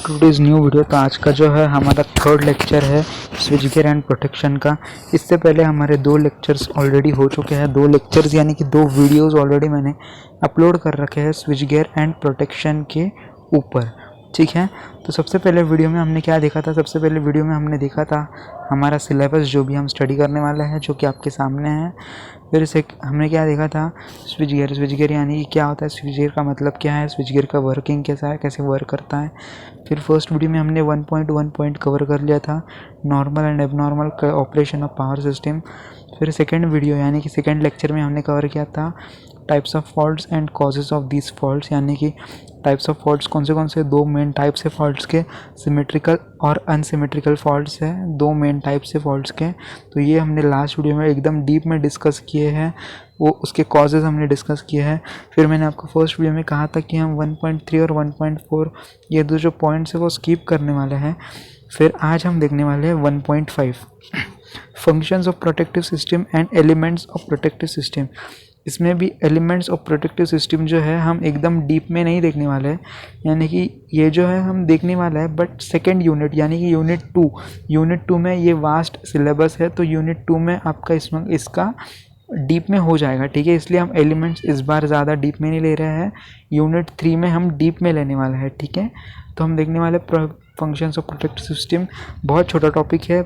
Today's new video. तो आज का जो है हमारा थर्ड लेक्चर है स्विच गियर एंड प्रोटेक्शन का। इससे पहले हमारे दो लेक्चर्स ऑलरेडी हो चुके हैं, दो लेक्चर्स यानी कि दो वीडियोस ऑलरेडी मैंने अपलोड कर रखे हैं स्विच गियर एंड प्रोटेक्शन के ऊपर, ठीक है। तो सबसे पहले वीडियो में हमने क्या देखा था? सबसे पहले वीडियो में हमने देखा था हमारा सिलेबस जो भी हम स्टडी करने वाले हैं, जो कि आपके सामने है। फिर से हमने क्या देखा था? स्विच गियर यानी कि क्या होता है, स्विच गियर का मतलब क्या है, स्विच गियर का वर्किंग कैसा है, कैसे वर्क करता है। फिर फर्स्ट वीडियो में हमने 1.1 पॉइंट कवर कर लिया था, normal and abnormal operation of power system. फिर सेकेंड वीडियो यानी कि सेकेंड लेक्चर में हमने कवर किया था types of faults and causes of these faults, यानी कि टाइप्स ऑफ फॉल्ट्स कौन से दो मेन टाइप्स है फॉल्ट्स के, सिमेट्रिकल और अनसिमेट्रिकल फॉल्ट्स हैं, दो मेन टाइप्स से फॉल्ट्स के। तो ये हमने लास्ट वीडियो में एकदम डीप में डिस्कस किए हैं, वो उसके कॉजेज़ हमने डिस्कस किए हैं। फिर मैंने आपको फर्स्ट वीडियो में कहा था कि हम 1.3 और 1.4 ये दो जो पॉइंट्स है वो स्किप करने वाले हैं। फिर आज हम देखने वाले हैं 1.5 functions of protective system and elements of protective system. इसमें भी एलिमेंट्स ऑफ प्रोटेक्टिव सिस्टम जो है हम एकदम डीप में नहीं देखने वाले हैं, यानी कि ये जो है हम देखने वाला है बट सेकेंड यूनिट यानी कि यूनिट टू में ये वास्ट सिलेबस है, तो यूनिट 2 में आपका इसका डीप में हो जाएगा, ठीक है। इसलिए हम एलिमेंट्स इस बार ज़्यादा डीप में नहीं ले रहे हैं, यूनिट 3 में हम डीप में लेने वाला है, ठीक है। तो हम देखने वाले फंक्शंस ऑफ प्रोटेक्टिव सिस्टम, बहुत छोटा टॉपिक है,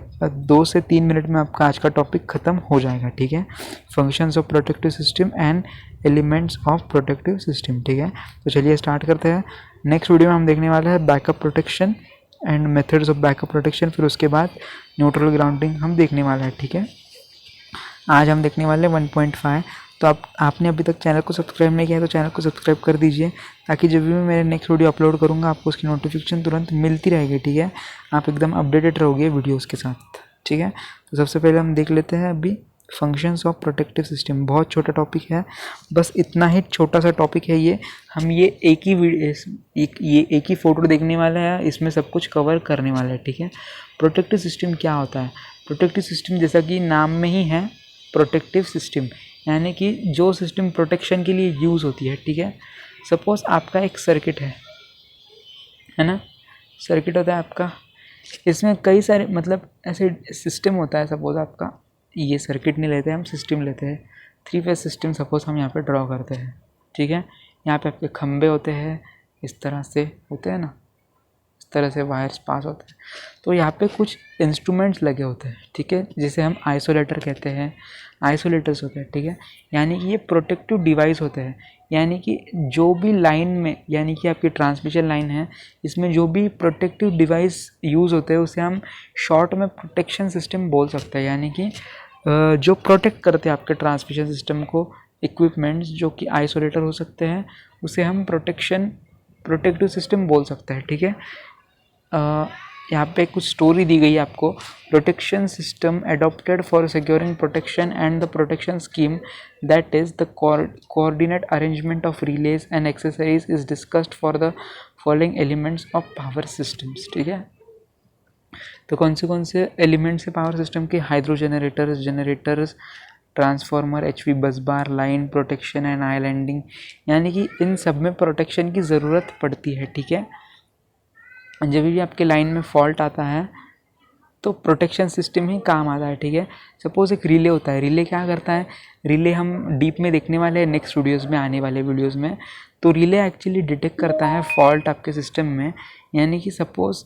2 से 3 मिनट में आपका आज का टॉपिक ख़त्म हो जाएगा, ठीक है। Functions of protective system and elements of protective system, ठीक है। तो चलिए स्टार्ट करते हैं। नेक्स्ट वीडियो में हम देखने वाले हैं backup protection and methods of backup protection, फिर उसके बाद न्यूट्रल ग्राउंडिंग हम देखने वाले हैं, ठीक है। आज हम देखने वाले 1.5। तो आपने अभी तक चैनल को सब्सक्राइब नहीं किया तो चैनल को सब्सक्राइब कर दीजिए, ताकि जब भी मैं मेरे नेक्स्ट वीडियो अपलोड करूँगा आपको उसकी नोटिफिकेशन तुरंत मिलती रहेगी, ठीक है। आप एकदम अपडेटेड रहोगे वीडियोस के साथ, ठीक है। तो सबसे पहले हम देख लेते हैं अभी फंक्शंस ऑफ प्रोटेक्टिव सिस्टम। बहुत छोटा टॉपिक है, बस इतना ही छोटा सा टॉपिक है ये। हम ये एक ही फ़ोटो देखने वाले हैं, इसमें सब कुछ कवर करने वाले हैं, ठीक है। प्रोटेक्टिव सिस्टम क्या होता है? प्रोटेक्टिव सिस्टम जैसा कि नाम में ही है प्रोटेक्टिव सिस्टम, यानी कि जो सिस्टम प्रोटेक्शन के लिए यूज़ होती है, ठीक है। सपोज़ आपका एक सर्किट है ना, सर्किट होता है आपका, इसमें कई सारे मतलब ऐसे सिस्टम होता है। सपोज़ आपका ये सर्किट नहीं लेते, हम सिस्टम लेते हैं, 3 फेज सिस्टम सपोज़ हम यहाँ पे ड्रॉ करते हैं, ठीक है। यहाँ पे आपके खंबे होते हैं, इस तरह से होते हैं ना, इस तरह से वायर्स पास होते हैं। तो यहाँ पे कुछ इंस्ट्रूमेंट्स लगे होते हैं, ठीक है, जिसे हम आइसोलेटर कहते हैं, आइसोलेटर्स होते हैं, ठीक है। यानी कि ये प्रोटेक्टिव डिवाइस होते हैं, यानी कि जो भी लाइन में, यानी कि आपकी ट्रांसमिशन लाइन है, इसमें जो भी प्रोटेक्टिव डिवाइस यूज़ होते हैं उसे हम शॉर्ट में प्रोटेक्शन सिस्टम बोल सकते हैं। यानी कि जो प्रोटेक्ट करते हैं आपके ट्रांसमिशन सिस्टम को, इक्विपमेंट्स जो कि आइसोलेटर हो सकते हैं, उसे हम प्रोटेक्टिव सिस्टम बोल सकते हैं, ठीक है। यहाँ पे कुछ स्टोरी दी गई है आपको। Protection system adopted for securing protection and the protection scheme that is the coordinate arrangement of release and accessories is discussed for the following elements of power systems, ठीक है। तो कौन से एलिमेंट्स है पावर सिस्टम के? Hydro generators, transformer, HV बस बार, line protection and आइलैंडिंग, यानी कि इन सब में प्रोटेक्शन की ज़रूरत पड़ती है, ठीक है। जब भी आपके लाइन में फॉल्ट आता है तो प्रोटेक्शन सिस्टम ही काम आता है, ठीक है। सपोज़ एक रिले होता है, रिले क्या करता है? रिले हम डीप में देखने वाले हैं नेक्स्ट वीडियोज़ में, आने वाले वीडियोज़ में। तो रिले एक्चुअली डिटेक्ट करता है फॉल्ट आपके सिस्टम में, यानी कि सपोज़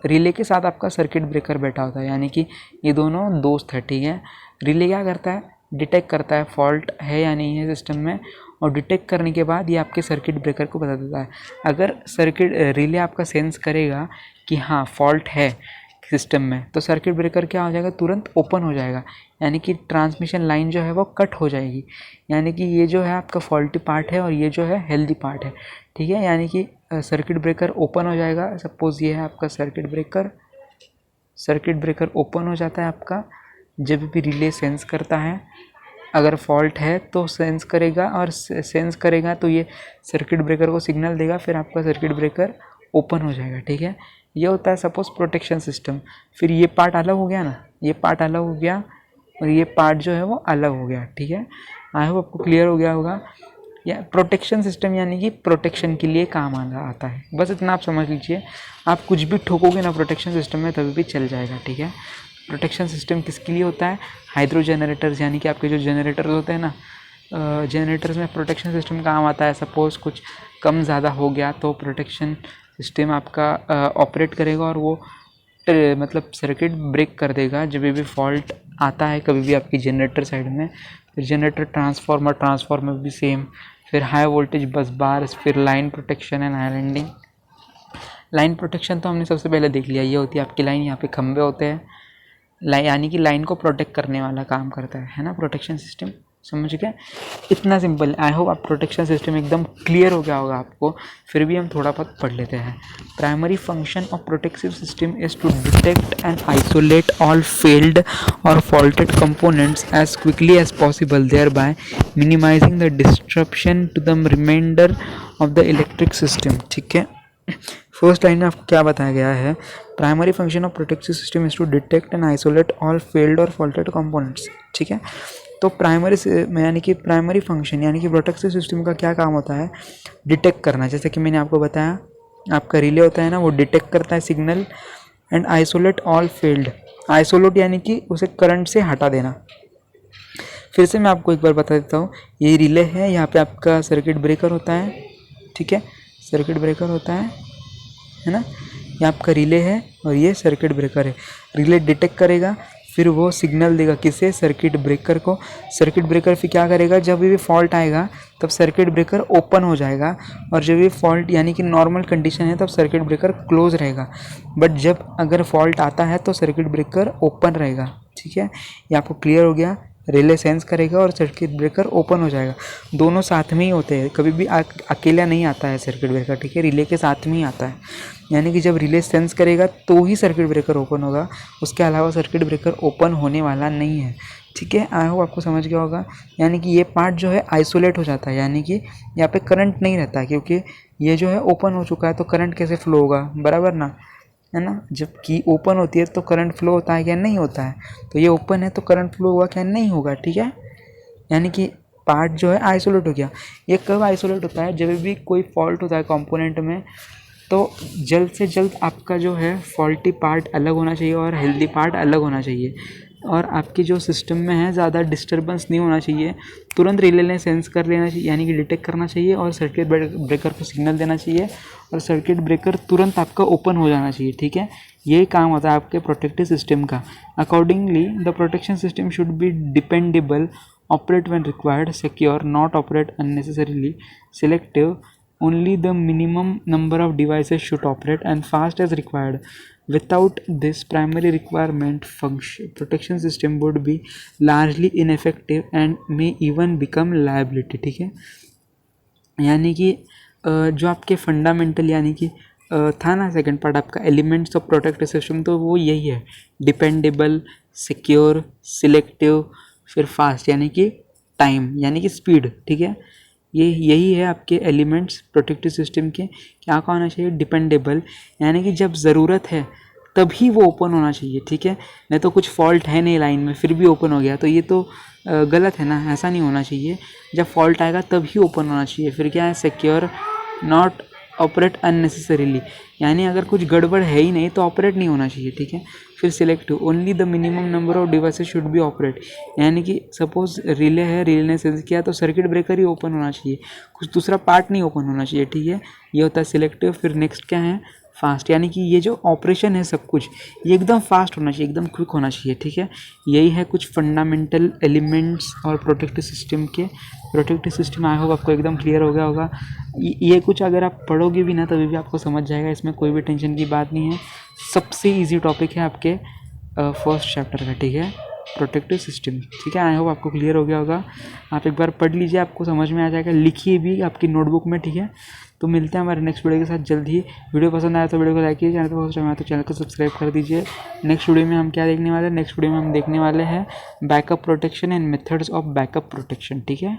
रिले के साथ आपका सर्किट ब्रेकर बैठा होता है, यानी कि ये दोनों दोस्त है, ठीक है। रिले क्या करता है? डिटेक्ट करता है फॉल्ट है या नहीं है सिस्टम में, और डिटेक्ट करने के बाद ये आपके सर्किट ब्रेकर को बता देता है। अगर रिले आपका सेंस करेगा कि हाँ फॉल्ट है सिस्टम में, तो सर्किट ब्रेकर क्या हो जाएगा? तुरंत ओपन हो जाएगा, यानी कि ट्रांसमिशन लाइन जो है वो कट हो जाएगी। यानी कि ये जो है आपका फॉल्टी पार्ट है और ये जो है हेल्दी पार्ट है, ठीक है। यानी कि सर्किट ब्रेकर ओपन हो जाएगा। सपोज़ ये है आपका सर्किट ब्रेकर ओपन हो जाता है आपका जब भी रिले सेंस करता है। अगर फॉल्ट है तो सेंस करेगा, और सेंस करेगा तो ये सर्किट ब्रेकर को सिग्नल देगा, फिर आपका सर्किट ब्रेकर ओपन हो जाएगा, ठीक है। ये होता है सपोज़ प्रोटेक्शन सिस्टम। फिर ये पार्ट अलग हो गया ना, ये पार्ट अलग हो गया और ये पार्ट जो है वो अलग हो गया, ठीक है। आई होप आपको क्लियर हो गया होगा। या प्रोटेक्शन सिस्टम यानी कि प्रोटेक्शन के लिए काम आता है, बस इतना आप समझ लीजिए। आप कुछ भी ठोकोगे ना प्रोटेक्शन सिस्टम में तभी भी चल जाएगा, ठीक है। प्रोटेक्शन सिस्टम किसके लिए होता है? हाइड्रो जनरेटर्स, यानी कि आपके जो जनरेटर्स होते हैं ना, जनरेटर्स में प्रोटेक्शन सिस्टम काम आता है। सपोज़ कुछ कम ज़्यादा हो गया तो प्रोटेक्शन सिस्टम आपका ऑपरेट करेगा और वो मतलब सर्किट ब्रेक कर देगा जब भी फॉल्ट आता है कभी भी आपकी जनरेटर साइड में। फिर जनरेटर ट्रांसफार्मर भी सेम, फिर हाई वोल्टेज बस बार, फिर line protection and islanding. Line protection तो हमने सबसे पहले देख लिया, ये होती है आपकी लाइन, यहाँ पे खंभे होते हैं, यानी कि लाइन को प्रोटेक्ट करने वाला काम करता है ना प्रोटेक्शन सिस्टम। समझ गए? इतना सिंपल। आई होप आप प्रोटेक्शन सिस्टम एकदम क्लियर हो गया होगा आपको। फिर भी हम थोड़ा बहुत पढ़ लेते हैं। Primary function of protective system is to detect and isolate all failed और faulted components as quickly as possible, thereby minimising the disruption to the reminder of the electric system. ठीक है, फर्स्ट लाइन में आपको क्या बताया गया है? Primary function of protective system is to detect and isolate all failed और faulted components. ठीक है, तो प्राइमरी यानी कि प्राइमरी फंक्शन यानी कि प्रोटेक्टिव सिस्टम का क्या काम होता है? डिटेक्ट करना। जैसे कि मैंने आपको बताया, आपका रिले होता है ना, वो डिटेक्ट करता है signal. And isolate all failed, isolate यानी कि उसे करंट से हटा देना। फिर से मैं आपको एक बार बता देता हूँ, ये रिले है, यहाँ पे आपका सर्किट ब्रेकर होता है। ठीक है, सर्किट ब्रेकर होता है ना, ये आपका रिले है और ये सर्किट ब्रेकर है। रिले डिटेक्ट करेगा, फिर वो सिग्नल देगा किसे? सर्किट ब्रेकर को। सर्किट ब्रेकर फिर क्या करेगा? जब भी फॉल्ट आएगा तब सर्किट ब्रेकर ओपन हो जाएगा, और जब भी फॉल्ट यानी कि नॉर्मल कंडीशन है तब सर्किट ब्रेकर क्लोज रहेगा। बट जब अगर फॉल्ट आता है तो सर्किट ब्रेकर ओपन रहेगा। ठीक है, ये आपको क्लियर हो गया? रिले सेंस करेगा और सर्किट ब्रेकर ओपन हो जाएगा। दोनों साथ में ही होते हैं, कभी भी अकेला नहीं आता है सर्किट ब्रेकर। ठीक है, रिले के साथ में ही आता है, यानी कि जब रिले सेंस करेगा तो ही सर्किट ब्रेकर ओपन होगा, उसके अलावा सर्किट ब्रेकर ओपन होने वाला नहीं है। ठीक है, आई होप आपको समझ गया होगा। यानी कि ये पार्ट जो है आइसोलेट हो जाता है, यानी कि यहाँ पे करंट नहीं रहता है, क्योंकि ये जो है ओपन हो चुका है, तो करंट कैसे फ्लो होगा? बराबर ना, है ना। जब की ओपन होती है तो करंट फ्लो होता है क्या? नहीं होता है। तो ये ओपन है तो करंट फ्लो होगा क्या? नहीं होगा। ठीक है, यानी कि पार्ट जो है आइसोलेट हो गया। ये कब आइसोलेट होता है? जब भी कोई फॉल्ट होता है कंपोनेंट में, तो जल्द से जल्द आपका जो है फॉल्टी पार्ट अलग होना चाहिए और हेल्दी पार्ट अलग होना चाहिए, और आपकी जो सिस्टम में है ज़्यादा डिस्टर्बेंस नहीं होना चाहिए। तुरंत रिले ने सेंस कर लेना चाहिए, यानी कि डिटेक्ट करना चाहिए, और सर्किट ब्रेकर को सिग्नल देना चाहिए, और सर्किट ब्रेकर तुरंत आपका ओपन हो जाना चाहिए। ठीक है, यही काम होता है आपके प्रोटेक्टिव सिस्टम का। Accordingly the protection system should be dependable, operate when required, secure, not operate unnecessarily, selective, only the minimum number of devices should operate, and fast as required. Without this primary requirement, protection system would be largely ineffective and may even become liability. ठीक है, यानी कि जो आपके fundamental यानी कि था ना सेकंड पार्ट आपका एलिमेंट्स ऑफ प्रोटेक्टिव सिस्टम, तो वो यही है, डिपेंडेबल, सिक्योर, सिलेक्टिव, फिर फास्ट यानी कि टाइम यानी कि स्पीड। ठीक है, यही है आपके एलिमेंट्स प्रोटेक्टिव सिस्टम के। क्या होना चाहिए? डिपेंडेबल, यानी कि जब ज़रूरत है तभी वो ओपन होना चाहिए। ठीक है, नहीं तो कुछ फॉल्ट है नहीं लाइन में फिर भी ओपन हो गया तो ये तो गलत है ना, ऐसा नहीं होना चाहिए। जब फॉल्ट आएगा तभी ओपन होना चाहिए। फिर क्या है? सिक्योर, नॉट ऑपरेट अननेसेसरीली, यानी अगर कुछ गड़बड़ है ही नहीं तो ऑपरेट नहीं होना चाहिए। ठीक है, फिर selective, only the minimum number of devices should be operate, यानी कि सपोज रिले है, रिले ने सेंस किया तो सर्किट ब्रेकर ही ओपन होना चाहिए, कुछ दूसरा पार्ट नहीं ओपन होना चाहिए। ठीक है, ये होता है सिलेक्टिव। फिर नेक्स्ट क्या है? फास्ट, यानी कि ये जो ऑपरेशन है सब कुछ ये एकदम फास्ट होना चाहिए, एकदम क्विक होना चाहिए। ठीक है, यही है कुछ फंडामेंटल एलिमेंट्स और प्रोटेक्टिव सिस्टम के। प्रोटेक्टिव सिस्टम आई होप आपको एकदम क्लियर हो गया होगा। ये कुछ अगर आप पढ़ोगे भी ना तभी भी आपको समझ जाएगा, इसमें कोई भी टेंशन की बात नहीं है। सबसे ईजी टॉपिक है आपके फर्स्ट चैप्टर का। ठीक है, प्रोटेक्टिव सिस्टम। ठीक है, आई होप आपको क्लियर हो गया होगा। आप एक बार पढ़ लीजिए, आपको समझ में आ जाएगा, लिखिए भी आपकी नोटबुक में। ठीक है, तो मिलते हैं हमारे नेक्स्ट वीडियो के साथ जल्द ही। वीडियो पसंद आया तो वीडियो को लाइक कीजिए, चैनल पर फर्स्ट टाइम आया तो चैनल को सब्सक्राइब कर दीजिए। नेक्स्ट वीडियो में हम क्या देखने वाले हैं? नेक्स्ट वीडियो में हम देखने वाले हैं backup protection and methods of backup protection. ठीक है।